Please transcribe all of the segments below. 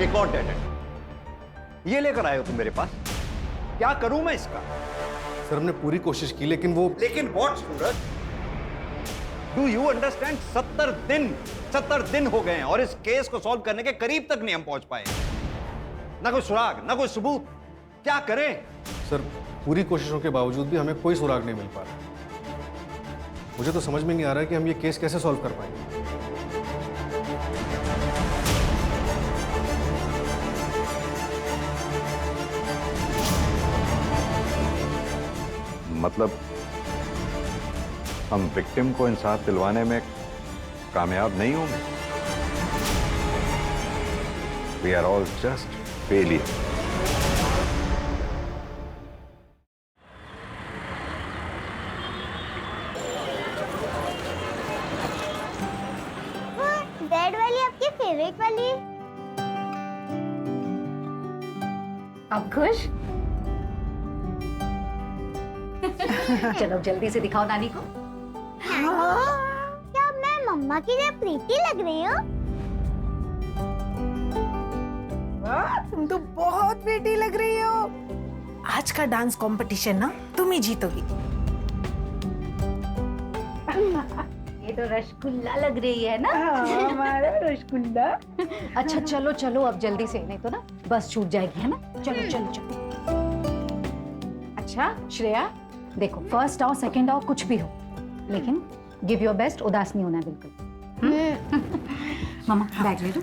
एक और dead and ये लेकर आए हो तुम मेरे पास। क्या करूं मैं इसका? सर हमने पूरी कोशिश की लेकिन what Suraj? Do you understand? 70 दिन हो गए हैं और इस केस को सॉल्व करने के करीब तक नहीं हम पहुंच पाए। ना कोई सुराग, ना कोई सबूत। क्या करें? सर पूरी कोशिशों के बावजूद भी हमें कोई सुराग नहीं मिल पा रहा। मुझे तो समझ में नहीं आ रहा है कि हम ये केस कैसे सॉल्व कर पाएंगे। मतलब हम विक्टिम को इंसाफ दिलवाने में कामयाब नहीं होंगे। We are all just failure. Red वाली आपकी फेवरेट वाली? अब खुश? चलो जल्दी से दिखाओ नानी को। क्या मैं मम्मा की तरह प्रीति लग रही हूँ? वाह, तुम तो बहुत बेटी लग रही हो। आज का डांस कंपटीशन ना तुम ही जीतोगी। ये तो रसगुल्ला लग रही है ना? हमारा रसगुल्ला। अच्छा चलो चलो अब जल्दी से, नहीं तो ना बस छूट जाएगी, है ना? चलो चलो चलो। अच्छा श्रेया देखो, फर्स्ट आओ सेकंड आओ कुछ भी हो, लेकिन गिव योर बेस्ट, उदास नहीं होना बिल्कुल। मामा बैग ले लो।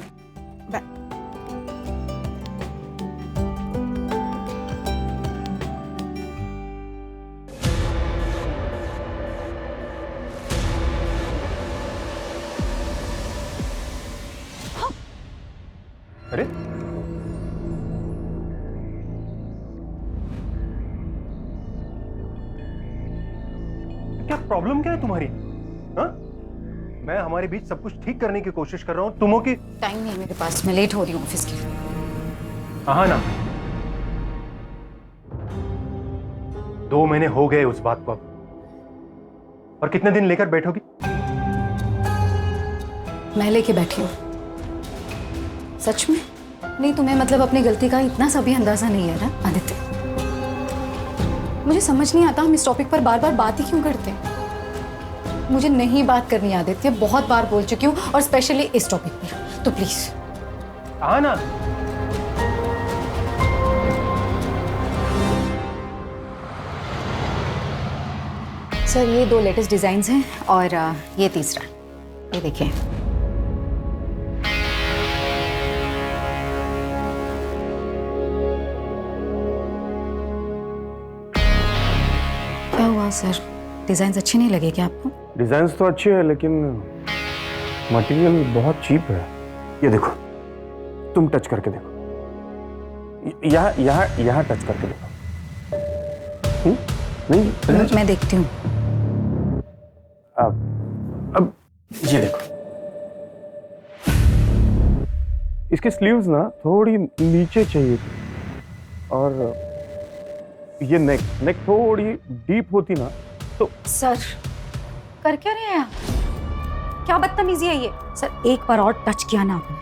अरे क्या प्रॉब्लम क्या है तुम्हारी? हाँ? मैं हमारे बीच सब कुछ ठीक करने की कोशिश कर रहा हूँ, तुमों की टाइम नहीं है मेरे पास, मैं लेट हो रही हूँ ऑफिस के लिए। हाँ ना, 2 महीने हो गए उस बात को अब, और कितने दिन लेकर बैठोगी? मैं लेके बैठी हूँ। सच में? नहीं तुम्हें मतलब अपनी गलती का इतना सा भी अंदाजा नहीं है ना आदित्य? मुझे समझ नहीं आता हम इस टॉपिक पर बार बार बात ही क्यों करते हैं। मुझे नहीं बात करनी आदित्य, बहुत बार बोल चुकी हूँ, और स्पेशली इस टॉपिक पर, तो प्लीज। हाँ ना, सर ये 2 लेटेस्ट डिजाइन्स हैं और ये तीसरा, ये देखिए। क्या हुआ सर, डिजाइन्स अच्छे नहीं लगे क्या आपको? डिजाइन्स तो अच्छे हैं लेकिन मटेरियल बहुत चीप है। ये देखो, तुम टच करके देखो, यहाँ टच करके देखो। नहीं मैं देखती हूँ। अब ये देखो, इसके स्लीव्स ना थोड़ी नीचे चाहिए थी, और ये नेक थोड़ी डीप होती ना तो। सर कर क्या रहे हैं आप? क्या बदतमीजी है ये? सर एक बार और टच किया ना आपने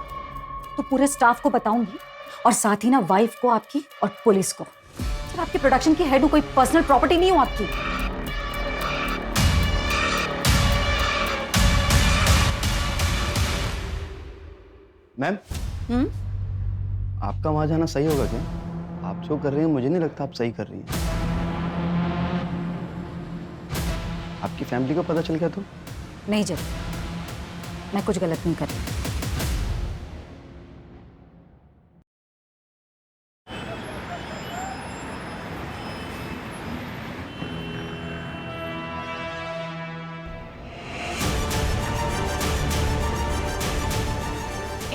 तो पूरे स्टाफ को बताऊंगी, और साथ ही ना वाइफ को आपकी और पुलिस को। सर आपकी प्रोडक्शन की हेड हूं, कोई पर्सनल प्रॉपर्टी नहीं हूं आपकी। मैम, आपका वहां जाना सही होगा क्या? आप जो कर रही हैं मुझे नहीं लगता आप सही कर रही हैं। आपकी फैमिली को पता चल गया तो? नहीं जब मैं कुछ गलत नहीं कर रही।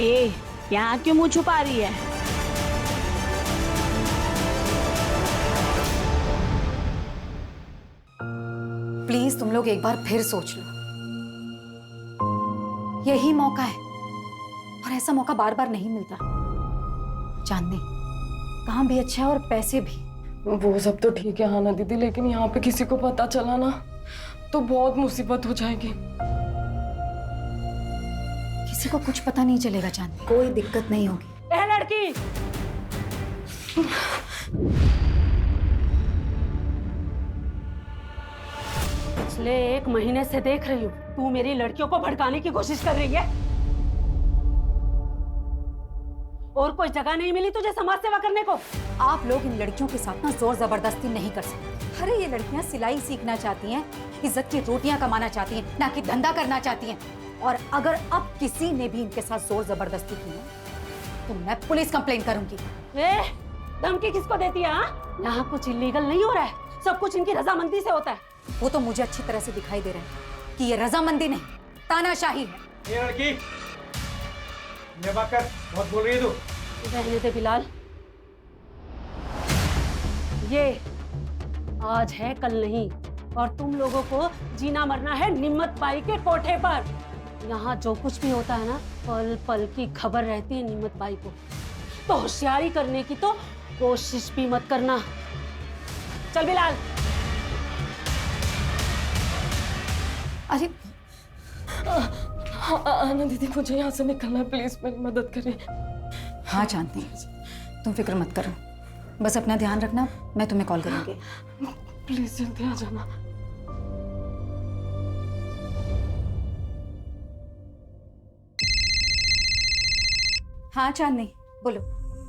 ए, यहाँ क्यों मुंह छुपा रही है? प्लीज तुम लोग एक बार फिर सोच लो, यही मौका है, और ऐसा मौका बार बार नहीं मिलता। चांदनी काम भी अच्छा है और पैसे भी। वो सब तो ठीक है हाँ ना दीदी, लेकिन यहाँ पे किसी को पता चला ना तो बहुत मुसीबत हो जाएगी। किसी को कुछ पता नहीं चलेगा चांदनी, कोई दिक्कत नहीं होगी। ए लड़की, पिछले 1 महीने से देख रही हूँ तू मेरी लड़कियों को भड़काने की कोशिश कर रही है। और कोई जगह नहीं मिली तुझे समाज सेवा करने को? आप लोग इन लड़कियों के साथ ना जोर जबरदस्ती नहीं कर सकते। अरे ये लड़कियां सिलाई सीखना चाहती हैं, इज्जत की रोटियां कमाना चाहती हैं, ना कि धंधा करना चाहती हैं। और अगर अब किसी ने भी इनके साथ जोर जबरदस्ती की है तो मैं पुलिस कंप्लेन करूंगी। धमकी किसको देती है? यहाँ कुछ इलीगल नहीं हो रहा है, सब कुछ इनकी रजामंदी से होता है। वो तो मुझे अच्छी तरह से दिखाई दे रहा है कि ये रजामंदी नहीं, तानाशाही है। ये लड़की कर बहुत बोल रही है तू। रहने दे बिलाल, ये आज है कल नहीं, और तुम लोगों को जीना मरना है निम्मत बाई के कोठे पर। यहाँ जो कुछ भी होता है ना, पल पल की खबर रहती है निम्मत बाई को। तो होशियारी करने की तो कोशिश भी मत करना। चल बिलाल। अरे आना दीदी, मुझे यहाँ से निकलना है, प्लीज मेरी मदद करें। हाँ चांदनी, तुम फिक्र मत करो, बस अपना ध्यान रखना, मैं तुम्हें कॉल करूंगी। प्लीज जल्दी आ जाना। हाँ चांदनी बोलो।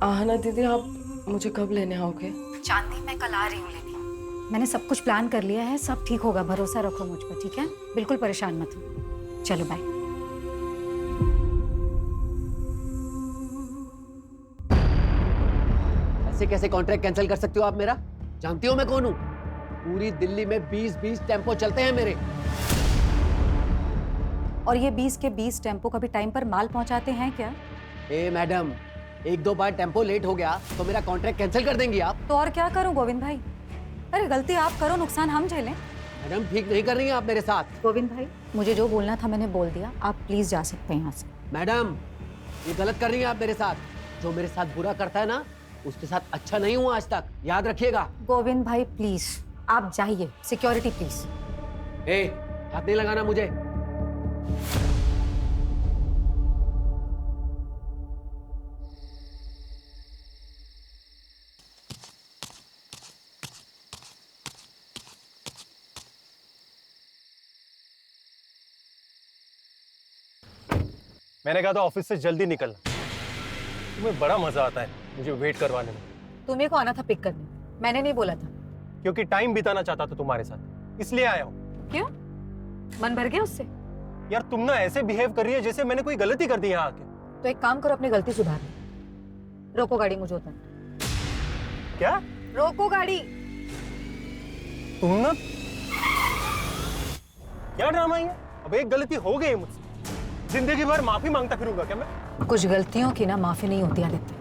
आना दीदी, आप मुझे कब लेने आओगे? चांदनी मैं कल आ रही हूँ लेने। मैंने सब कुछ प्लान कर लिया है, सब ठीक होगा, भरोसा रखो मुझ पर, ठीक है? बिल्कुल परेशान मत हो। चलो बाय। ऐसे कैसे कॉन्ट्रैक्ट कैंसिल कर सकते हो आप मेरा? जानती हो मैं कौन हूँ? पूरी दिल्ली में 20-20 टेम्पो चलते हैं मेरे। और ये 20 के 20 टेम्पो कभी टाइम पर माल पहुंचाते हैं क्या? ए मैडम, 1-2 बार टेम्पो लेट हो गया तो मेरा कॉन्ट्रैक्ट कैंसिल कर देंगी आप? तो और क्या करूं गोविंद भाई? अरे गलती आप करो, नुकसान हम झेलें। मैडम ठीक नहीं कर रही हैं आप मेरे साथ। गोविंद भाई, मुझे जो बोलना था मैंने बोल दिया, आप प्लीज जा सकते हैं यहाँ से। मैडम ये गलत कर रही हैं आप मेरे साथ। जो मेरे साथ बुरा करता है ना, उसके साथ अच्छा नहीं हुआ आज तक, याद रखिएगा। गोविंद भाई प्लीज आप जाइए, सिक्योरिटी प्लीज। ए, हाथ नहीं लगाना मुझे। मैंने कहा था ऑफिस से जल्दी निकलना। तुम्हें बड़ा मजा आता है मुझे वेट करवाने में। तुम्हें को आना था पिक करने, मैंने नहीं बोला था। क्योंकि टाइम बिताना चाहता था तुम्हारे साथ, इसलिए आया हूँ। क्यों? मन भर गया उससे? यार तुम ना ऐसे बिहेव कर रही है जैसे मैंने कोई गलती कर दी यहाँ आके। तो एक काम करो, अपनी गलती सुधार लो। रोको गाड़ी, मुझे उतर। क्या? रोको गाड़ी। तुम ना क्या ड्रामा है? अब एक गलती हो गई मुझसे, जिंदगी भर माफी मांगता फिरूंगा क्या मैं? कुछ गलतियों की ना माफी नहीं होती आदित्य।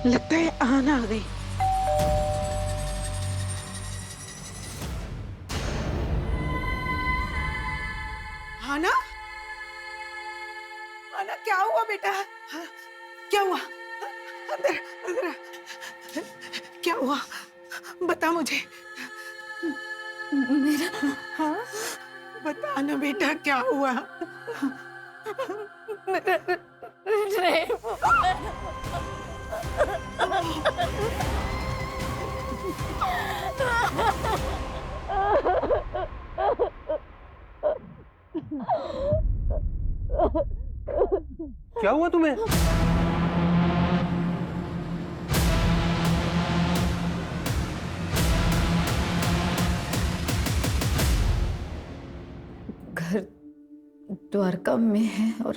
लगता है आना आ गई। आना, आना क्या हुआ बेटा? हाँ, क्या हुआ? अंदर अंदर क्या हुआ? बता मुझे। मेरा हाँ बता ना बेटा, क्या हुआ? क्या हुआ तुम्हें? घर द्वारका में है और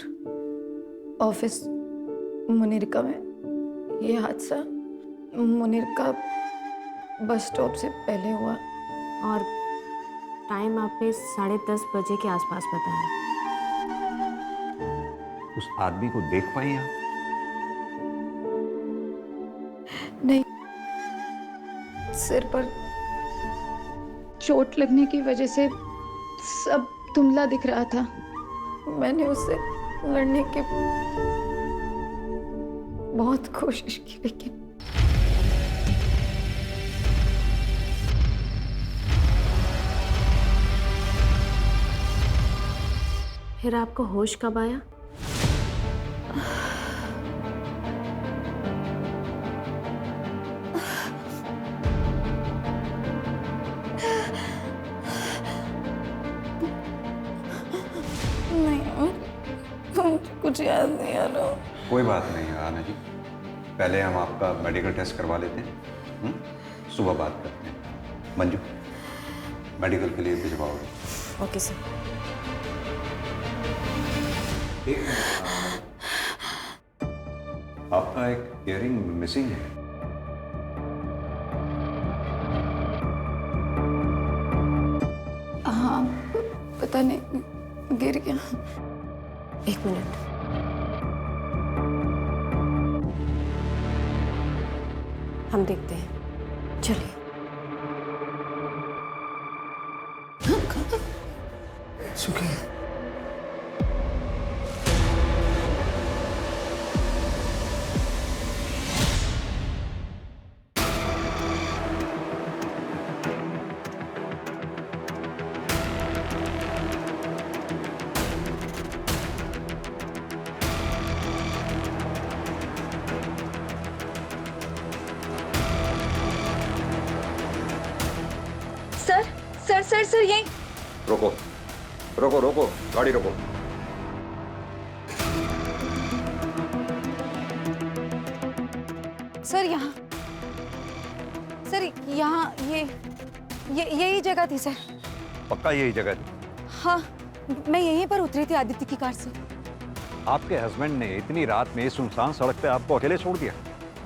ऑफिस मुनिरका में। ये हादसा मुनिरका बस स्टॉप से पहले हुआ और टाइम आपने 10:30 बजे के आसपास बताया। उस आदमी को देख पाई आप? नहीं, सिर पर चोट लगने की वजह से सब धुंधला दिख रहा था। मैंने उससे लड़ने की बहुत कोशिश की, लेकिन फिर आपको होश कब आया? नहीं, मुझे कुछ याद नहीं आ रहा। कोई बात नहीं आना जी, पहले हम आपका मेडिकल टेस्ट करवा लेते हैं, सुबह बात करते हैं। मंजू, मेडिकल के लिए भिजवाओगे? Okay sir. आपका एक इयरिंग मिसिंग है। हाँ, पता नहीं, गिर गया। 1 मिनट। हम देखते हैं, चलिए। सर यही। रोको रोको रोको, गाड़ी रोको। सर यहाँ, सर यहाँ ये यही जगह थी सर। पक्का यही जगह थी? हाँ, मैं यहीं पर उतरी थी आदित्य की कार से। आपके हस्बैंड ने इतनी रात में इस सुनसान सड़क पे आपको अकेले छोड़ दिया?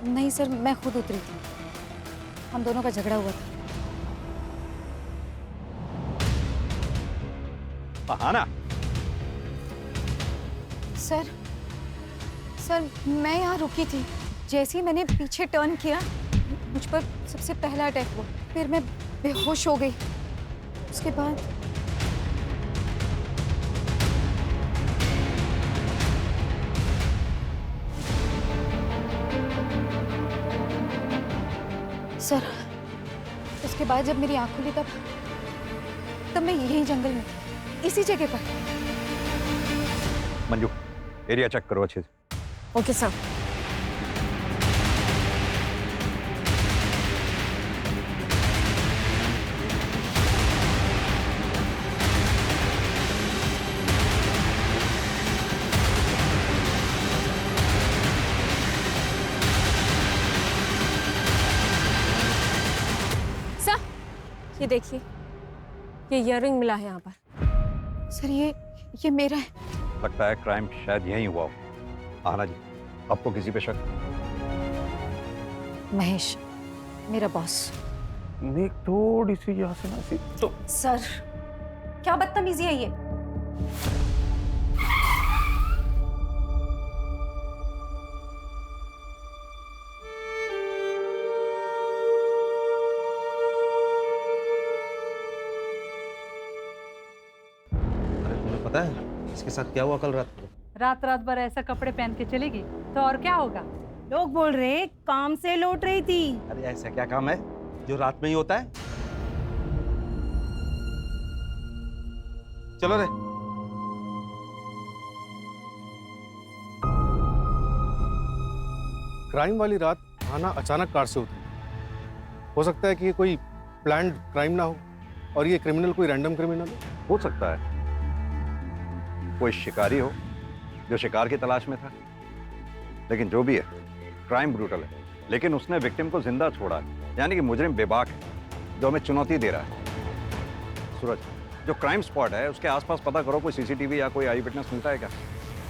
नहीं सर, मैं खुद उतरी थी, हम दोनों का झगड़ा हुआ था। बहाना? सर मैं यहाँ रुकी थी, जैसे ही मैंने पीछे टर्न किया मुझ पर सबसे पहला अटैक हुआ, फिर मैं बेहोश हो गई। उसके बाद सर, उसके बाद जब मेरी आँख खुली तब मैं यही जंगल में थी, इसी जगह पर। मंजू, एरिया चेक करो अच्छे से। Okay sir. सर, ये देखिए, ये इयररिंग मिला है यहाँ पर। सर ये मेरा है। लगता है क्राइम शायद यहीं हुआ हो। आना जी, आपको किसी पे शक? महेश, मेरा बॉस। नेक थोड़ी सी यहाँ से ना सी तो। सर, क्या बदतमीजी है ये? अरे तुम्हें पता है इसके साथ क्या हुआ कल रात को? रात भर ऐसा कपड़े पहन के चलेगी तो और क्या होगा? लोग बोल रहे काम से लौट रही थी। अरे ऐसा क्या काम है जो रात में ही होता है? चलो रे। क्राइम वाली रात आना अचानक कार से उतरी। हो सकता है कि ये कोई प्लान्ड क्राइम ना हो और ये क्रिमिनल कोई रैंडम क्रिमिनल हो सकता है कोई शिकारी हो जो शिकार की तलाश में था। लेकिन जो भी है, क्राइम ब्रूटल है, लेकिन उसने विक्टिम को जिंदा छोड़ा है, यानी कि मुजरिम बेबाक है जो हमें चुनौती दे रहा है। सूरज, जो क्राइम स्पॉट है उसके आसपास पता करो, कोई सीसीटीवी या कोई आई विटनेस मिलता है क्या?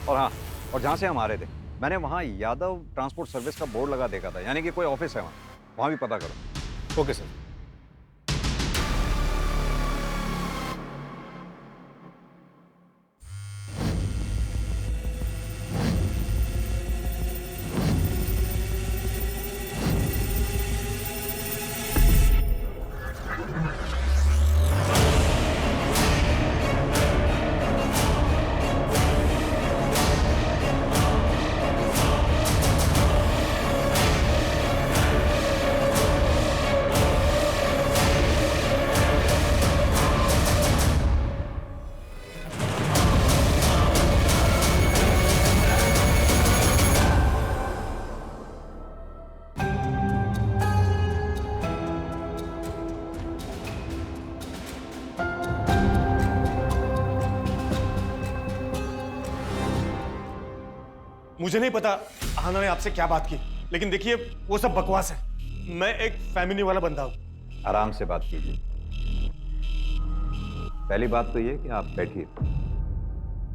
और हाँ, और जहाँ से हम आ रहे थे मैंने वहाँ यादव ट्रांसपोर्ट सर्विस का बोर्ड लगा देखा था, यानी कि कोई ऑफिस है वहाँ भी पता करो। Okay sir. मुझे नहीं पता आहाना ने आपसे क्या बात की, लेकिन देखिए वो सब बकवास है। मैं एक फैमिली वाला बंदा हूँ। आराम से बात कीजिए। पहली बात तो ये कि आप बैठिए।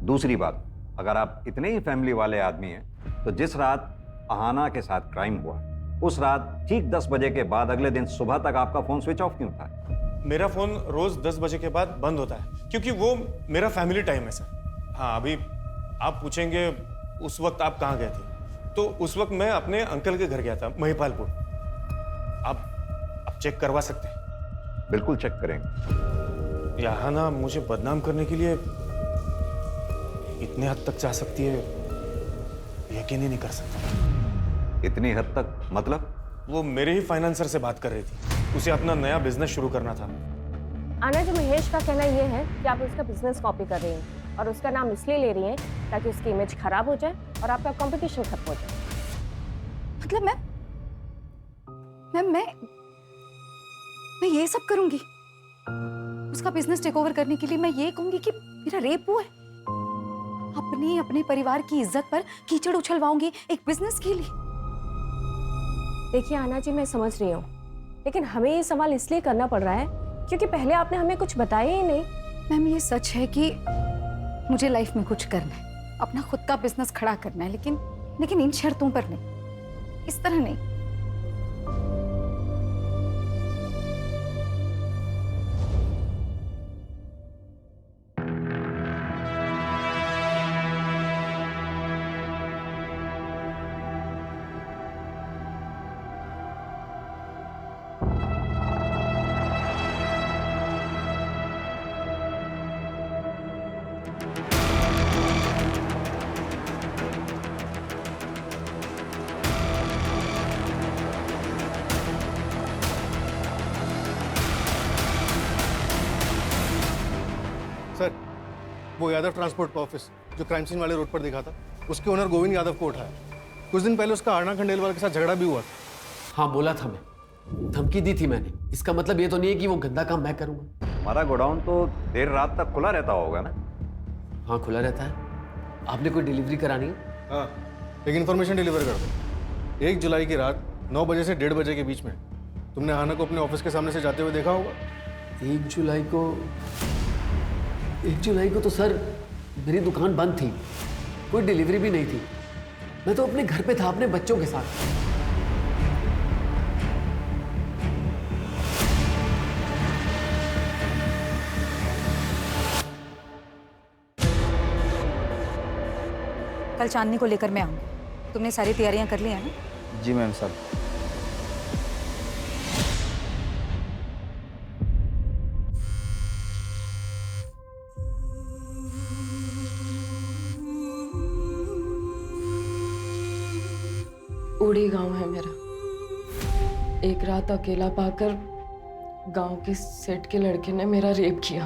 दूसरी बात, अगर आप इतने ही फैमिली वाले आदमी हैं तो जिस रात आहाना के साथ क्राइम हुआ उस रात ठीक 10 बजे के बाद अगले दिन सुबह तक आपका फोन स्विच ऑफ क्यों था? मेरा फोन रोज 10 बजे के बाद बंद होता है क्योंकि वो मेरा फैमिली टाइम है सर। हाँ, अभी आप पूछेंगे उस वक्त आप कहाँ गए थे, तो उस वक्त मैं अपने अंकल के घर गया था महिपालपुर। आप चेक करवा सकते हैं। बिल्कुल चेक करेंगे। आहाना मुझे बदनाम करने के लिए इतने हद तक जा सकती है, यकीन ही नहीं कर सकता। इतनी हद तक मतलब? वो मेरे ही फाइनेंसर से बात कर रही थी, उसे अपना नया बिजनेस शुरू करना था। आना जी, महेश का कहना ये है कि आप उसका बिजनेस कॉपी कर रही हैं और उसका नाम इसलिए ले रही हैं ताकि उसकी इमेज खराब हो जाए और आपका कंपटीशन खत्म हो जाए। मतलब मैं ये सब करूंगी उसका बिजनेस टेक ओवर करने के लिए? मैं ये कहूंगी कि मेरा रेप हुआ है? अपने परिवार की इज्जत पर कीचड़ उछलवाऊंगी एक बिजनेस के लिए? देखिए आना जी, मैं समझ रही हूँ, लेकिन हमें ये सवाल इसलिए करना पड़ रहा है क्योंकि पहले आपने हमें कुछ बताया ही नहीं। मैम, ये सच है कि मुझे लाइफ में कुछ करना है, अपना खुद का बिजनेस खड़ा करना है, लेकिन इन शर्तों पर नहीं, इस तरह नहीं। सर, वो यादव ट्रांसपोर्ट का ऑफिस जो क्राइम सीन वाले रोड पर दिखा था, उसके ओनर गोविंद यादव को उठाया। कुछ दिन पहले उसका आरना खंडेलवाल के साथ झगड़ा भी हुआ था। हाँ, बोला था, मैं धमकी दी थी मैंने। इसका मतलब ये तो नहीं है कि वो गंदा काम मैं करूंगा। हमारा गोडाउन तो देर रात तक खुला रहता होगा ना? हाँ, खुला रहता है। आपने कोई डिलीवरी करानी है? हाँ, एक इन्फॉर्मेशन डिलीवर कर दो। 1 जुलाई की रात 9 बजे से 1:30 बजे के बीच में तुमने आहाना को अपने ऑफिस के सामने से जाते हुए देखा होगा। 1 जुलाई को तो सर मेरी दुकान बंद थी, कोई डिलीवरी भी नहीं थी। मैं तो अपने घर पे था अपने बच्चों के साथ। कल चांदनी को लेकर मैं आऊंगी। तुमने सारी तैयारियां कर ली हैं ना? जी मैम सर। उड़ी गांव है मेरा। एक रात अकेला पाकर गांव के सेठ के लड़के ने मेरा रेप किया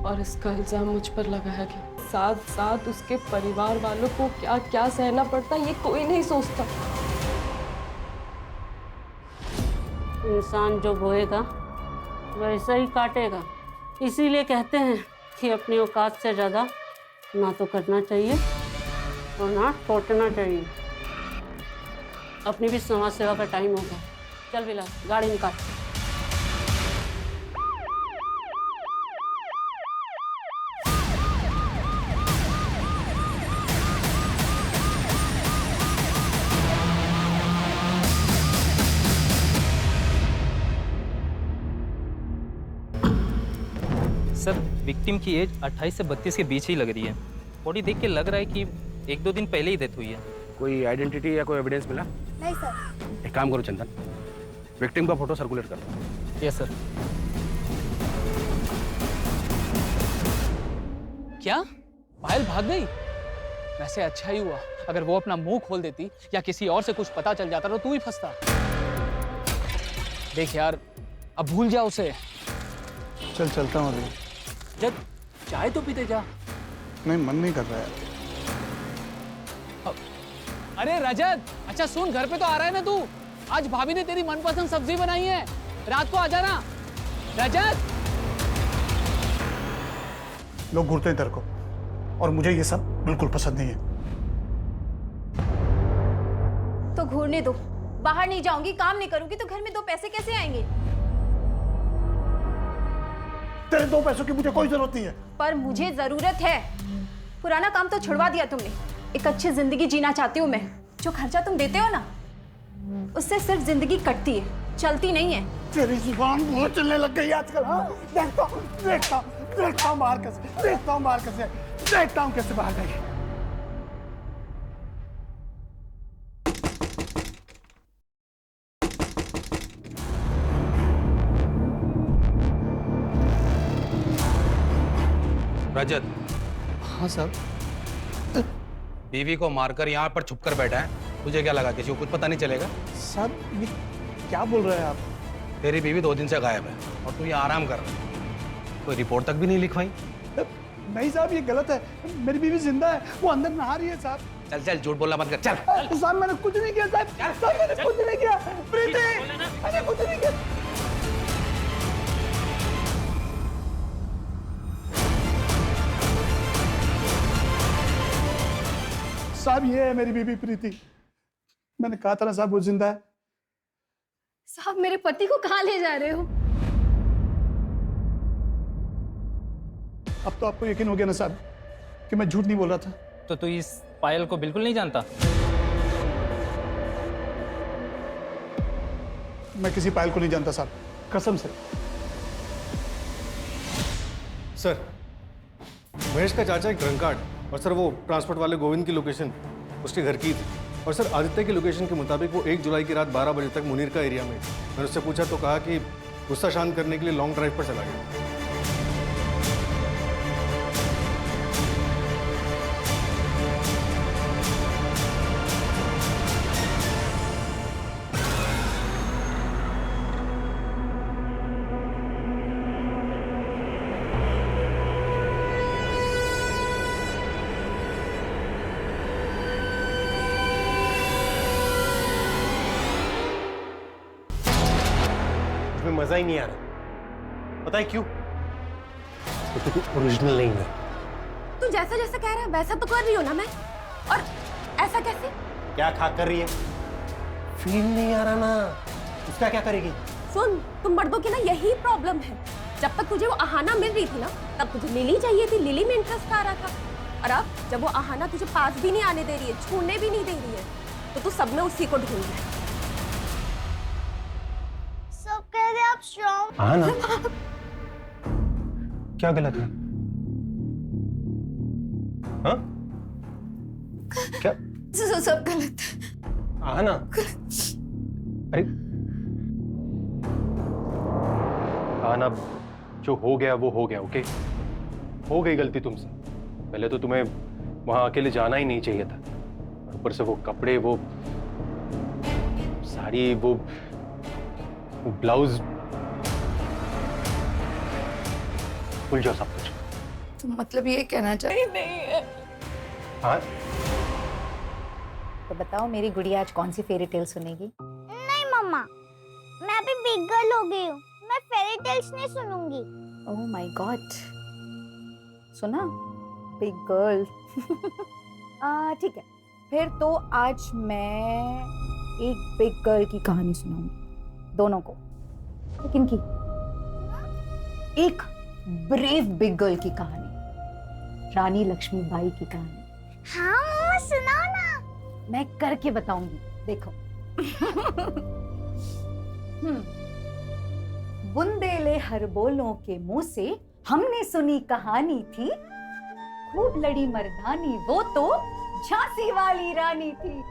और इसका इल्जाम मुझ पर लगाया गया। साथ साथ उसके परिवार वालों को क्या क्या सहना पड़ता ये कोई नहीं सोचता। इंसान जो बोएगा वैसा ही काटेगा। इसीलिए कहते हैं कि अपनी औकात से ज़्यादा ना तो करना चाहिए और ना टोटना चाहिए। अपनी भी समाज सेवा का टाइम हो गया। चल बिला, गाड़ी निकाल। सर, विक्टिम की एज 28 से 32 के बीच ही लग रही है। बॉडी देख के लग रहा है कि 1-2 दिन पहले ही डेथ हुई है। कोई आइडेंटिटी या कोई एविडेंस मिला? नहीं सर। एक काम करो चंदन, विक्टिम का फोटो सर्कुलेट कर दो। Yes sir. क्या पायल भाग गई? वैसे अच्छा ही हुआ, अगर वो अपना मुंह खोल देती या किसी और से कुछ पता चल जाता तो तू ही फंसता। देख यार, अब भूल जा उसे। चल चलता हूँ अभी। जब चाय तो पीते जा। नहीं, मन नहीं कर रहा है। अरे रजत, अच्छा सुन, घर पे तो आ रहा है ना तू? आज भाभी ने तेरी मनपसंद सब्जी बनाई है, रात को आ जाना। रजत, लोग घूरते हैं तेरे को और मुझे ये सब बिल्कुल पसंद नहीं है। तो घूरने दो। बाहर नहीं जाऊंगी, काम नहीं करूंगी तो घर में 2 पैसे कैसे आएंगे? तेरे 2 पैसों की मुझे कोई जरूरत नहीं है। पर मुझे जरूरत है। पुराना काम तो छुड़वा दिया तुमने। एक अच्छी जिंदगी जीना चाहती हूँ मैं। जो खर्चा तुम देते हो ना, उससे सिर्फ जिंदगी कटती है, चलती नहीं है। तेरी जुबान बहुत चलने लग गई आजकल। हाँ, देखता हूँ बाहर कैसे बाहर गई। रजत। हाँ सर। बीवी को मारकर यहाँ पर छुपकर बैठा है, तुझे क्या लगा किसी को कुछ पता नहीं चलेगा? सर ये क्या बोल रहे हैं आप? तेरी बीवी 2 दिन से गायब है और तू यहाँ आराम कर रहा है। कोई रिपोर्ट तक भी नहीं लिखवाई? नहीं साहब, ये गलत है। मेरी बीवी जिंदा है, वो अंदर नहा रही है साहब। चल चल, झूठ बोलना बंद कर, चल। साहब मैंने कुछ नहीं किया साहब। साहब मैंने कुछ नहीं किया। प्रीति, मैंने कुछ नहीं किया। साहब ये है मेरी बीबी प्रीति। मैंने कहा था ना साहब वो जिंदा है। साहब मेरे पति को कहाँ ले जा रहे हो? अब तो आपको यकीन हो गया ना साहब कि मैं झूठ नहीं बोल रहा था। तो तू इस पायल को बिल्कुल नहीं जानता? मैं किसी पायल को नहीं जानता साहब, कसम से। सर, महेश का चाचा एक ड्रंकार्ड, और सर वो ट्रांसपोर्ट वाले गोविंद की लोकेशन उसके घर की थी। और सर आदित्य की लोकेशन के मुताबिक वो 1 जुलाई की रात 12 बजे तक मुनीर का एरिया में। मैंने उससे पूछा तो कहा कि गुस्सा शांत करने के लिए लॉन्ग ड्राइव पर चला गया। मजा ही नहीं आ रहा। पता है क्यों? क्योंकि तू ओरिजिनल नहीं है। तू जैसा जैसा कह रहा है वैसा तो कर रही हो ना मैं। और ऐसा कैसे? क्या खा कर रही है? फील नहीं आ रहा ना, उसका क्या करेगी? सुन, तुम मर्दों की ना यही प्रॉब्लम है। जब तक तुझे वो आहाना मिल रही थी ना, तब तुझे लिली चाहिए थी, लिली में इंटरेस्ट आ रहा था। और अब जब वो आहाना तुझे पास भी नहीं आने दे रही है, छूने भी नहीं दे रही है, तो तू सब में उसी को ढूंढ रहा है। सब कह रहे आप स्ट्रॉन्ग। हाँ ना। क्या गलत है? हाँ? क्या? सब गलत है। हाँ ना। अरे आना, जो हो गया वो हो गया। ओके, हो गई गलती तुमसे। पहले तो तुम्हें वहां अकेले जाना ही नहीं चाहिए था। ऊपर से वो कपड़े, वो साड़ी, वो ब्लाउज, भूल जाओ सब कुछ। तुम मतलब ये कहना चाहते? नहीं है। हाँ? तो बताओ मेरी गुड़िया आज कौन सी फेरी टेल सुनेगी? नहीं मम्मा, मैं अभी बिग गर्ल हो गई हूँ, मैं फेरी टेल्स नहीं सुनूंगी। ओह माय गॉड, सुना? Big girl. ठीक है, फिर तो आज मैं एक बिग गर्ल की कहानी सुनाऊंगी दोनों को। लेकिन की एक ब्रेव बिग गर्ल की कहानी, रानी लक्ष्मीबाई की कहानी। हाँ मम्मा सुनाओ ना। मैं करके बताऊंगी, देखो। बुंदेले हर बोलों के मुंह से हमने सुनी कहानी थी, खूब लड़ी मर्दानी वो तो झांसी वाली रानी थी।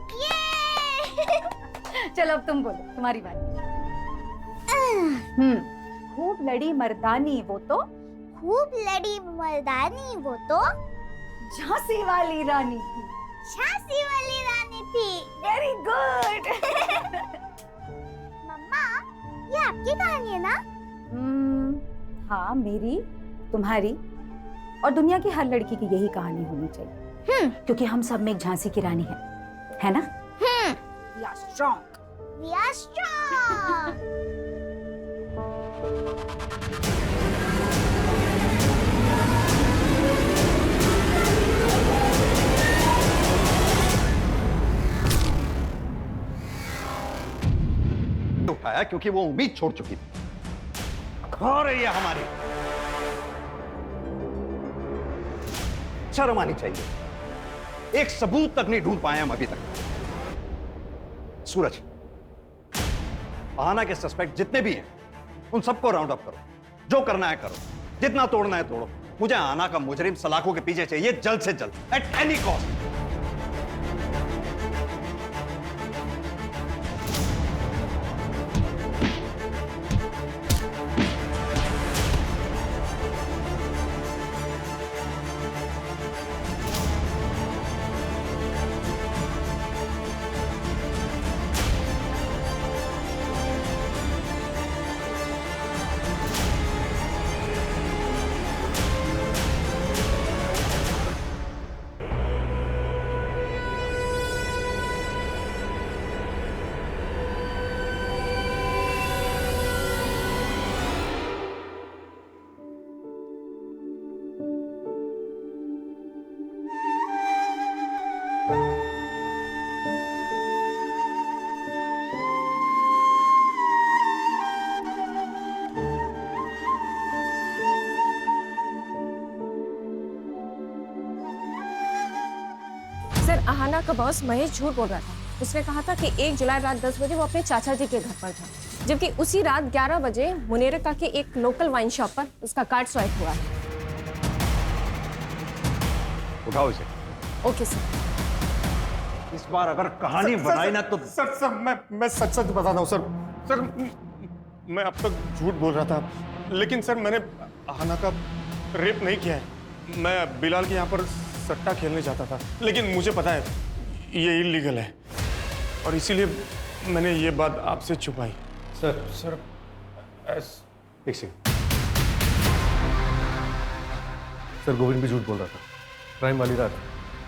चलो अब तुम बोलो, तुम्हारी बारी। खूब लड़ी मर्दानी वो तो, खूब लड़ी मर्दानी वो तो झांसी वाली रानी थी, झांसी वाली रानी थी। Very good. मम्मा, ये आपकी कहानी है ना? हाँ, मेरी, तुम्हारी और दुनिया की हर लड़की की यही कहानी होनी चाहिए। क्योंकि हम सब में एक झांसी की रानी है ना? We are strong. We are strong. आया क्योंकि वो उम्मीद छोड़ चुकी थी। खा रही है हमारी, शर्म आनी चाहिए। एक सबूत तक नहीं ढूंढ पाए हम अभी तक। सूरज, आना के सस्पेक्ट जितने भी हैं उन सबको राउंड अप करो, जो करना है करो, जितना तोड़ना है तोड़ो। मुझे आना का मुजरिम सलाखों के पीछे चाहिए जल्द से जल्द, at any cost. Sir, Aahana का बॉस महेश झूठ बोल रहा था। उसने कहा था कि 1 जुलाई रात 10 बजे वो अपने चाचा जी के घर पर था, जबकि उसी रात 11 बजे मुनेरका के एक लोकल वाइन शॉप पर उसका कार्ड स्वाइप हुआ है। उठाओ इसे। Okay sir. इस बार अगर कहानी बनाई ना तो सर मैं सच बताता हूँ सर। मैं अब तक झूठ बोल रहा था, लेकिन सर मैंने आहाना का रेप नहीं किया है। मैं बिलाल के यहाँ पर सट्टा खेलने जाता था, लेकिन मुझे पता है ये इलीगल है और इसीलिए मैंने ये बात आपसे छुपाई। सर एक सेकंड। सर, गोविंद भी झूठ बोल रहा था। क्राइम वाली रात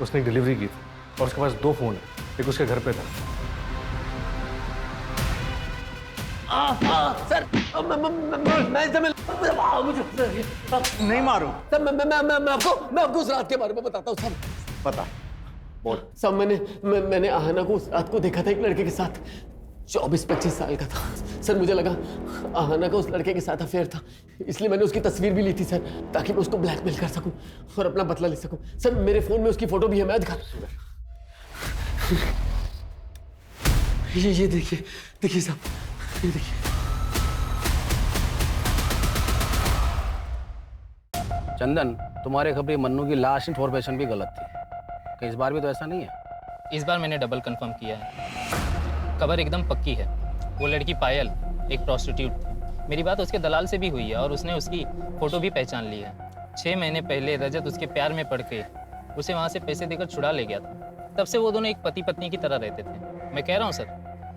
उसने एक डिलीवरी की थी और उसके पास 2 फोन है, एक उसके घर पे था। सर नहीं मारो सर। मैं आपको उस रात के बारे में बताता हूँ सर। पता बोल। सब मैंने आहाना को उस रात को देखा था एक लड़के के साथ, 24-25 साल का था। सर मुझे लगा आहाना का उस लड़के के साथ अफेयर था, इसलिए मैंने उसकी तस्वीर भी ली थी सर, ताकि मैं उसको ब्लैकमेल कर सकूं और अपना बदला ले सकूं। सर मेरे फोन में उसकी फोटो भी है, मैं दिखा। ये देखिए साहब, ये देखिए। चंदन, तुम्हारे खबरी मन्नू की लास्ट इन्फॉर्मेशन भी गलत थी। कि इस बार भी तो ऐसा नहीं है? इस बार मैंने डबल कंफर्म किया है, खबर एकदम पक्की है। वो लड़की पायल एक प्रोस्टिट्यूट थी। मेरी बात उसके दलाल से भी हुई है और उसने उसकी फ़ोटो भी पहचान ली है। 6 महीने पहले रजत उसके प्यार में पड़ के उसे वहाँ से पैसे देकर छुड़ा ले गया था। तब से वो दोनों एक पति पत्नी की तरह रहते थे। मैं कह रहा हूँ सर,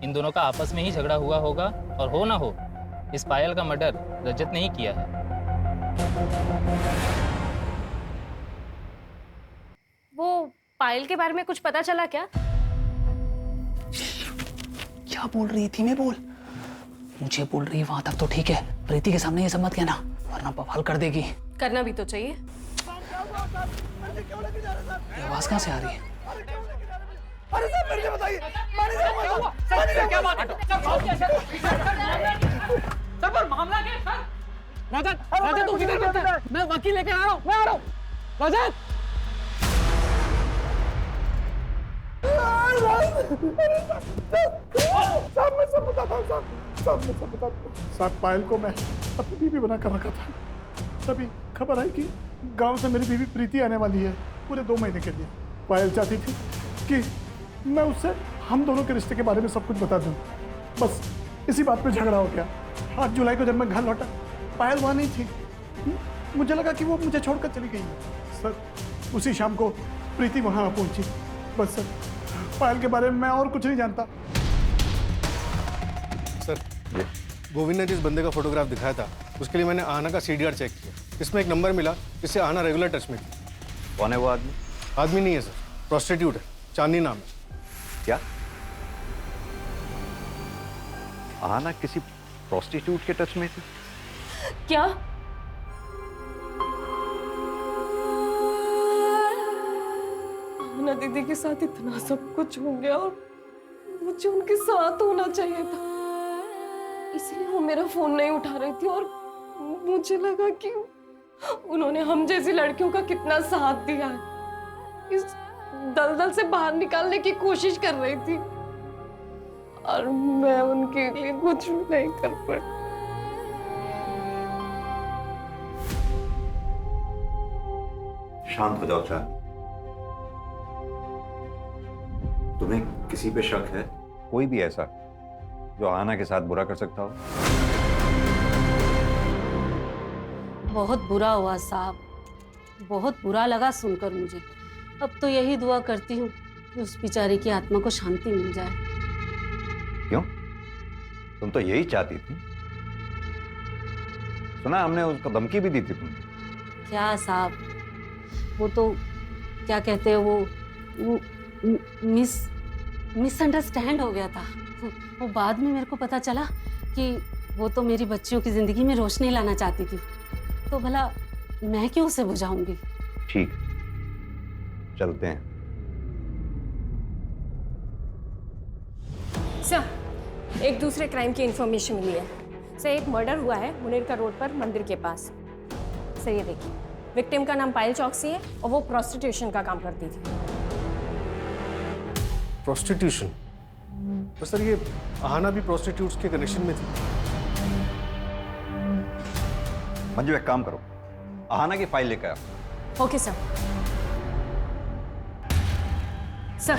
इन दोनों का आपस में ही झगड़ा हुआ होगा, और हो ना हो इस पायल का मर्डर रजत ने ही किया है। वो पायल के बारे में कुछ पता चला क्या? क्या बोल रही थी? मैं बोल, मुझे बोल रही है वहां तक तो ठीक है, प्रीति के सामने ये सब मत कहना वरना बवाल कर देगी। करना भी तो चाहिए। ये आवाज कहाँ से आ रही है? अरे सर मेरे को बताइए, क्या बात है? सर पर मामला क्या है सर? रजत तू किधर करता है? मैं वकील लेकर आ रहा हूँ, मैं आ रहा हूँ। रजत साहब मैं सब बताता हूँ साहब पायल को मैं अपनी बीवी बना कर रखा था। तभी खबर आई कि गांव से मेरी बीवी प्रीति आने वाली है पूरे 2 महीने के लिए। पायल चाहती थी कि मैं उससे हम दोनों के रिश्ते के बारे में सब कुछ बता दूं। बस इसी बात पे झगड़ा हो गया। 8 जुलाई को जब मैं घर लौटा, पायल वहाँ नहीं थी। मुझे लगा कि वो मुझे छोड़कर चली गई है। सर उसी शाम को प्रीति वहाँ पहुंची। बस सर, पायल के बारे में मैं और कुछ नहीं जानता। सर, गोविंद ने जिस बंदे का फोटोग्राफ दिखाया था उसके लिए मैंने आहाना का CDR चेक किया। इसमें एक नंबर मिला जिससे आहाना रेगुलर टच में थी। कौन है वो आदमी? आदमी नहीं है सर, प्रोस्टिट्यूट है, चांदनी नाम है। क्या आहाना किसी प्रोस्टिट्यूट के टच में थी? क्या? आहाना दीदी के साथ इतना सब कुछ हो गया और मुझे उनके साथ होना चाहिए था। इसलिए वो मेरा फोन नहीं उठा रही थी और मुझे लगा कि उन्होंने हम जैसी लड़कियों का कितना साथ दिया है। इस दलदल से बाहर निकालने की कोशिश कर रही थी और मैं उनके लिए कुछ भी नहीं कर पाई। शांत हो जाओ चांद। तुम्हें किसी पे शक है? कोई भी ऐसा जो आहाना के साथ बुरा कर सकता हो? बहुत बुरा हुआ साहब, बहुत बुरा लगा सुनकर मुझे। अब तो यही दुआ करती हूँ कि उस बेचारी की आत्मा को शांति मिल जाए। क्यों? तुम तो यही चाहती थी। सुना हमने उसको धमकी भी दी थी तुमने। क्या साहब, वो तो क्या कहते हैं वो मिसअंडरस्टैंड हो गया था। वो बाद में मेरे को पता चला कि वो तो मेरी बच्चियों की जिंदगी में रोशनी लाना चाहती थी, तो भला मैं क्यों उसे बुझाऊंगी। ठीक, चलते हैं। सर, एक दूसरे क्राइम की इंफॉर्मेशन मिली है। सर, एक मर्डर हुआ है मुनीर का रोड पर मंदिर के पास। सर ये देखिए, विक्टिम का नाम पायल चौकसी है और वो प्रोस्टिट्यूशन का काम करती थी। प्रोस्टिट्यूशन? तो सर ये आहाना भी प्रोस्टिट्यूट्स के कनेक्शन में थी। मंजू एक काम करो, आहाना की फाइल लेकर आओ। Okay sir. सर,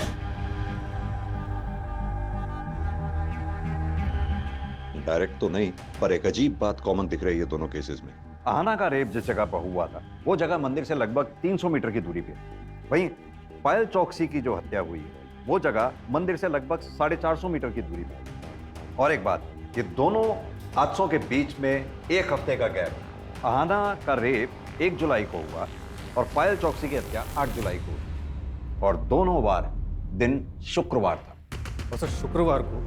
डायरेक्ट तो नहीं, पर एक अजीब बात कॉमन दिख रही है दोनों केसेस में। आहाना का रेप जिस जगह पर हुआ था वो जगह मंदिर से लगभग 300 मीटर की दूरी पे। वहीं पायल चौकसी की जो हत्या हुई है वो जगह मंदिर से लगभग 450 मीटर की दूरी पे। और एक बात, ये दोनों हादसों के बीच में एक हफ्ते का गैप। आहाना का रेप 1 जुलाई को हुआ और पायल चौकसी की हत्या 8 जुलाई को हुई, और दोनों बार दिन शुक्रवार था। और सर शुक्रवार को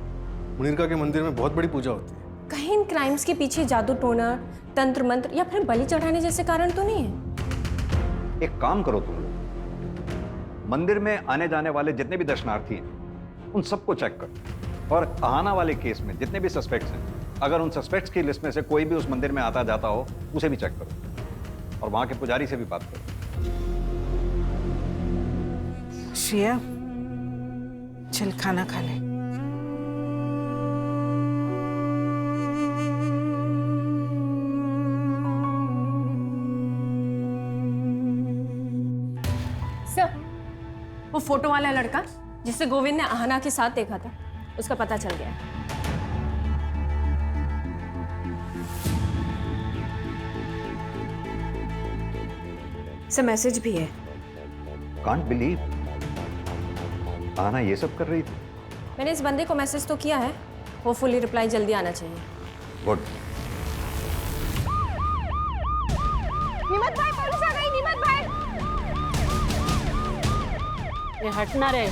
मुनीरका के मंदिर में बहुत बड़ी पूजा होती है। कहीं इन क्राइम्स के पीछे जादू टोना, तंत्र मंत्र या फिर बलि चढ़ाने जैसे कारण तो नहीं है? एक काम करो तुम लोग, मंदिर में आने जाने वाले जितने भी दर्शनार्थी हैं उन सबको चेक करो, और आहाना वाले केस में जितने भी सस्पेक्ट्स हैं, अगर उन सस्पेक्ट्स की लिस्ट में से कोई भी उस मंदिर में आता जाता हो उसे भी चेक करो, और वहां के पुजारी से भी बात करो। श्रेया, चल खाना खा ले। सर, वो फोटो वाला लड़का जिसे गोविंद ने आहाना के साथ देखा था, उसका पता चल गया है। सर, मैसेज भी है। कांट बिलीव आहाना ये सब कर रही थी। मैंने इस बंदे को मैसेज तो किया है, होपफुली रिप्लाई जल्दी आना चाहिए। गुड। निमत भाई, पुलिस आ गई। निमत भाई, ये हटना रे।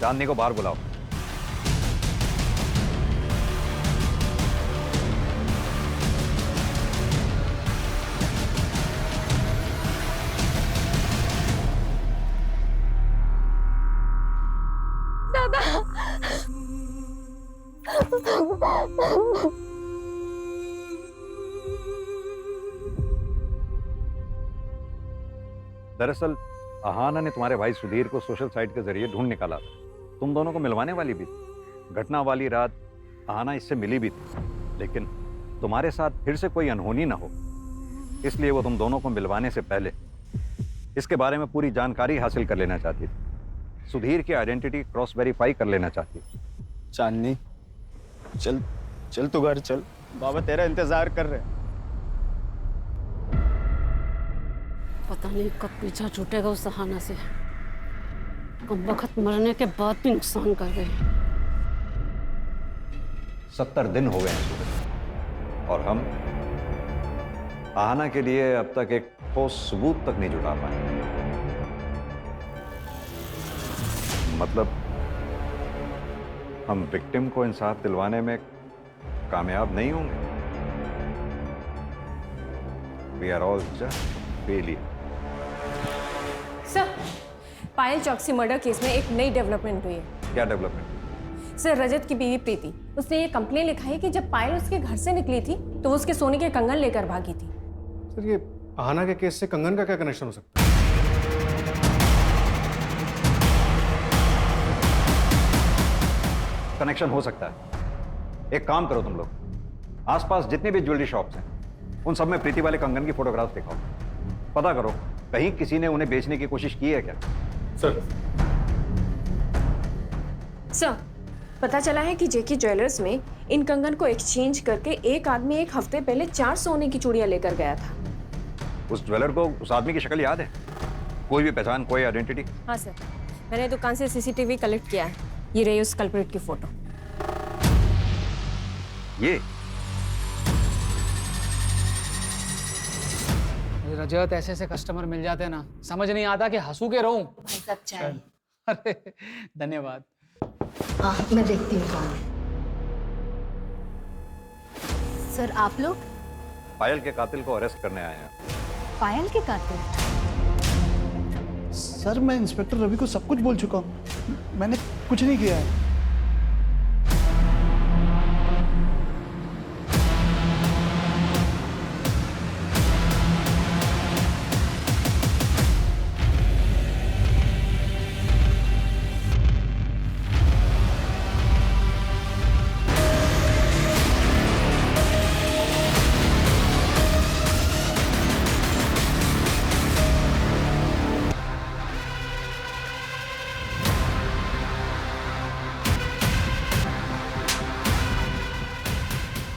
चांदनी को बाहर बुलाओ। दरअसल आहाना ने तुम्हारे भाई सुधीर को सोशल साइट के जरिए ढूंढ निकाला था। तुम दोनों को मिलवाने वाली भी थी। घटना वाली रात आहाना इससे मिली भी थी, लेकिन तुम्हारे साथ फिर से कोई अनहोनी ना हो, इसलिए वो तुम दोनों को मिलवाने से पहले इसके बारे में पूरी जानकारी हासिल कर लेना चाहती थी। सुधीर की आइडेंटिटी क्रॉस वेरीफाई कर लेना चाहती थी। चांदनी, चल चल तू घर चल, बाबा तेरा इंतजार कर रहे हैं। पता नहीं कब पीछा छूटेगा उस आहाना से। कम वक्त मरने के बाद भी नुकसान कर गए। 70 दिन हो गए हैं सुधीर, और हम आहाना के लिए अब तक एक ठोस सबूत तक नहीं जुटा पाए। मतलब हम विक्टिम को इंसाफ दिलवाने में कामयाब नहीं होंगे। We are all just failure. Sir, Payal Chauksey murder case में एक नई डेवलपमेंट हुई है। क्या डेवलपमेंट? सर, रजत की बीवी प्रीति, उसने ये कंप्लेन लिखा है कि जब पायल उसके घर से निकली थी तो वो उसके सोने के कंगन लेकर भागी थी। सर ये आहाना के केस से कंगन का क्या कनेक्शन हो सकता है? कनेक्शन हो सकता है। एक काम करो तुम लोग, आसपास जितनी भी ज्वेलरी शॉप्स हैं उन सब में प्रीति वाले कंगन की फोटोग्राफ दिखाओ। पता करो कहीं किसी ने उन्हें बेचने की कोशिश की है क्या। सर पता चला है कि जेके ज्वेलर्स में इन कंगन को एक्सचेंज करके एक आदमी एक हफ्ते पहले 4 सोने की चूड़ियां लेकर गया था। उस ज्वेलर को उस आदमी की शक्ल याद है? कोई भी पहचान, कोई आइडेंटिटी? हाँ सर, मैंने दुकान से सीसीटीवी कलेक्ट किया है। ये रही उस कल्प्रिट की फोटो। ये रजत, ऐसे ऐसे कस्टमर मिल जाते हैं ना, समझ नहीं आता कि हंसू के रहूं। सब चाय। अरे धन्यवाद। मैं देखती हूँ कौन है। सर आप लोग? पायल के कातिल को अरेस्ट करने आए हैं। पायल के कातिल? सर मैं इंस्पेक्टर रवि को सब कुछ बोल चुका हूँ, मैंने कुछ नहीं किया है।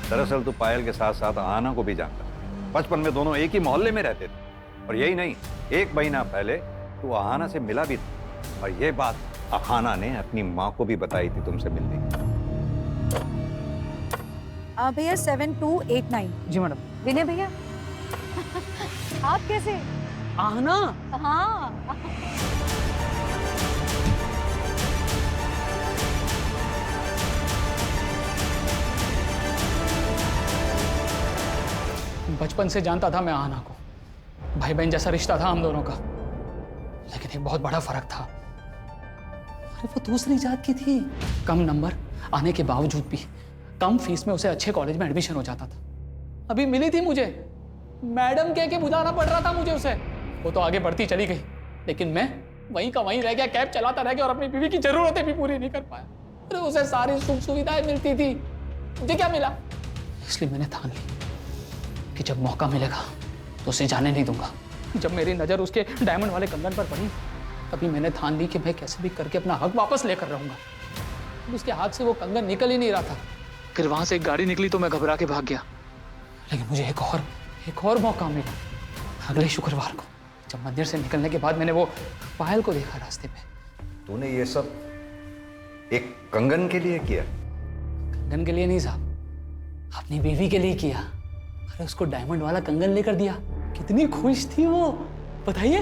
दरअसल तू पायल के साथ साथ आहाना को भी जानता है। बचपन में दोनों एक ही मोहल्ले में रहते थे। और यही नहीं, 1 महीना पहले तू आहाना से मिला भी था। और ये बात आहाना ने अपनी माँ को भी बताई थी तुमसे मिलने की। भैया 7289। जी मैडम। विनय भैया आप कैसे? आहना? हाँ। बचपन से जानता था मैं आहना को, भाई बहन जैसा रिश्ता था हम दोनों का। लेकिन एक बहुत बड़ा फर्क था, अरे वो दूसरी जात की थी। कम नंबर आने के बावजूद भी कम फीस में उसे अच्छे कॉलेज में एडमिशन हो जाता था। अभी मिली थी मुझे, मैडम कह के बुलाना पड़ रहा था मुझे उसे। वो तो आगे बढ़ती चली गई, लेकिन मैं वहीं का वहीं रह गया, कैब चलाता रह गया और अपनी बीवी की जरूरतें भी पूरी नहीं कर पाया। अरे उसे सारी सुख सुविधाएं मिलती थी, मुझे क्या मिला? इसलिए मैंने ठान ली कि जब मौका मिलेगा तो उसे जाने नहीं दूंगा। जब मेरी नजर उसके डायमंड वाले कंगन पर पड़ी, तभी मैंने ठान ली कि मैं कैसे भी करके अपना हक वापस लेकर रहूंगा। उसके हाथ से वो कंगन निकल ही नहीं रहा था। फिर वहां से एक गाड़ी निकली तो मैं घबरा के भाग गया। लेकिन मुझे एक और मौका मिला अगले शुक्रवार को, जब मंदिर से निकलने के बाद मैंने वो पायल को देखा रास्ते पे। तूने ये सब एक कंगन के लिए किया? कंगन के लिए नहीं साहब, अपनी बीवी के लिए किया। अरे उसको डायमंड वाला कंगन लेकर दिया, कितनी खुश थी वो, बताइए।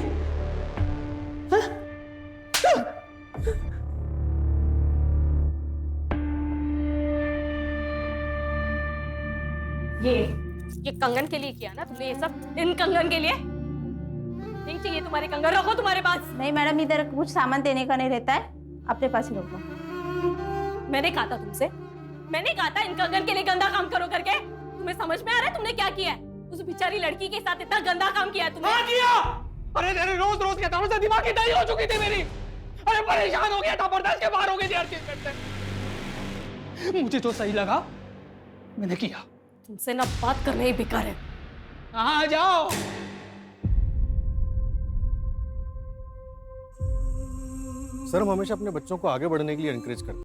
ये कंगन के लिए किया ना तुमने ये सब? इन कंगन के लिए नहीं चाहिए तुम्हारे कंगन, रखो तुम्हारे पास। नहीं मैडम, इधर कुछ सामान देने का नहीं रहता है, अपने पास ही रखो। मैंने कहा था तुमसे, मैंने कहा था इन कंगन के लिए गंदा काम करो करके। तुम्हें समझ में आ रहा है तुमने क्या किया है? उस बेचारी लड़की के साथ इतना गंदा काम किया है तुमने। हाँ किया। अरे तेरे रोज रोज के कामों से दिमाग की दही हो चुकी थी मेरी। अरे परेशान हो गया था, बर्दाश्त के बाहर हो गई थी हर चीज करते। मुझे जो सही लगा मैंने किया। तुमसे ना बात करना ही बेकार है। आ जाओ। सर हम हमेशा अपने बच्चों को आगे बढ़ने के लिए एनकरेज करते हैं।